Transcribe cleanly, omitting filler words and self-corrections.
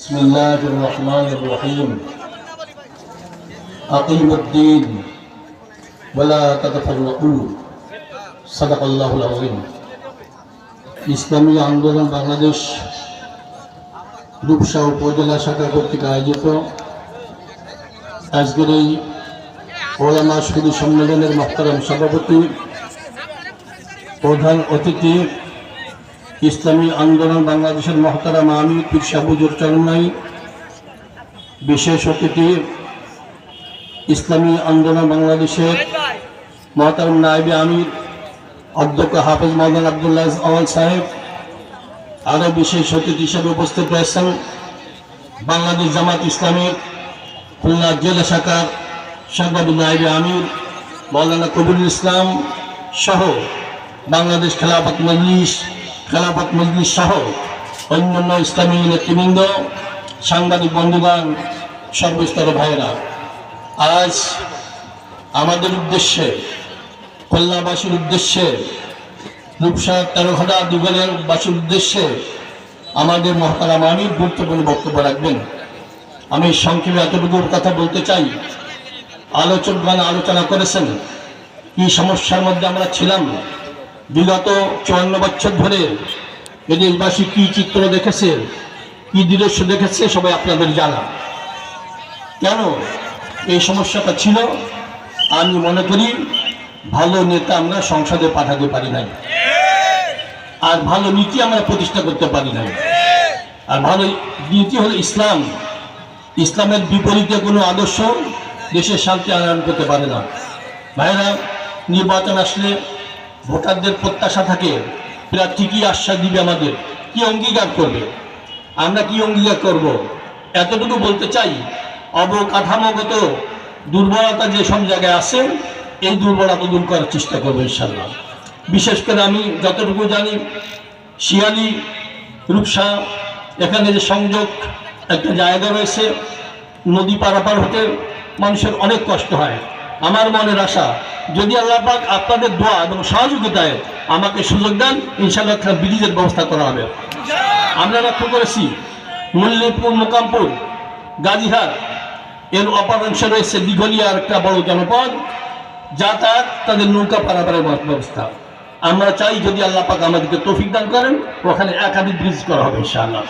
بسم الله الرحمن الرحيم أقيموا الدين ولا تتفرقوا صدق الله العظيم ইসলামী আন্দোলন বাংলাদেশ রূপসা উপজেলা শাখা কর্তৃক আয়োজিত আজকের এই ওলামা সুধী সম্মেলনের মোহতারাম সভাপতি প্রধান অতিথি ইসলামী আন্দোলন বাংলাদেশের মোহতারাম আমির পীর শাহ হুজুর চরমনাই, বিশেষ অতিথি ইসলামী আন্দোলন বাংলাদেশের মোহতারাম নায়েবে আমির অধ্যক্ষ হাফেজ মাওলানা আব্দুল্লাহ আওয়াল সাহেব, আরও বিশেষ অতিথি হিসেবে উপস্থিত রয়েছেন বাংলাদেশ জামাত ইসলামীর খুলনা জেলা শাখার সাংবাদিক নায়েবে আমির মাওলানা কবিরুল ইসলাম সহ বাংলাদেশ খেলাফত মজলিস সহ অন্যান্য ইসলামী নেতৃবৃন্দ, সাংবাদিক বন্ধুগণ, সর্বস্তরের ভাইয়েরা, আজ আমাদের উদ্দেশ্যে, খুলনাবাসীর উদ্দেশ্যে, রূপসা তেরোঘাটা দুগলের বাসীর উদ্দেশ্যে আমাদের মোহতারাম আমির গুরুত্বপূর্ণ বক্তব্য রাখবেন। আমি সংক্ষেপে এতটুকু কথা বলতে চাই। আলোচকগণ আলোচনা করেছেন কি সমস্যার মধ্যে আমরা ছিলাম। বিগত 54 বছর ধরে এদেশবাসী কি চিত্র দেখেছে, কি দৃশ্য দেখেছে, সবাই আপনাদের জানা। কেন এই সমস্যাটা ছিল? আমি মনে করি ভালো নেতা আমরা সংসদে পাঠাতে পারি নাই, আর ভালো নীতি আমরা প্রতিষ্ঠা করতে পারি নাই। আর ভালো নীতি হলো ইসলাম। ইসলামের বিপরীতে কোনো আদর্শ দেশের শান্তি আনয়ন করতে পারে না। ভাইরা, নির্বাচন আসলে ভোটারদের প্রত্যাশা থাকে প্রার্থী কি আশ্বাস দিবে, আমাদের কি অঙ্গীকার করবে, আমরা কি অঙ্গীকার করব। এতটুকু বলতে চাই, অবকাঠামোগত দুর্বলতা যে সব জায়গায় আছে, এই দুর্বলতা দূর করার চেষ্টা করবো ইনশাল্লাহ। বিশেষ করে আমি যতটুকু জানি, শিয়ালি রূপসা এখানে যে সংযোগ একটা জায়গা রয়েছে, নদী পারাপার হতে মানুষের অনেক কষ্ট হয়। আমার মনের আশা, যদি আল্লাহ পাক আপনাদের দোয়া এবং সহযোগিতায় আমাকে সুযোগ দেন, ইনশাআল্লাহ একটা ব্রিজের ব্যবস্থা করা হবে। আমরা লক্ষ্য করেছি মল্লিকপুর, মোকামপুর, গাজীহাট এর অপরাংশে রয়েছে দিঘলিয়ার একটা বড় জনপদ, যাতায়াত তাদের নৌকা পারাপারের ব্যবস্থা। আমরা চাই যদি আল্লাহ পাক আমাদেরকে তৌফিক দান করেন, ওখানে একাধিক ব্রিজ করা হবে ইনশাআল্লাহ।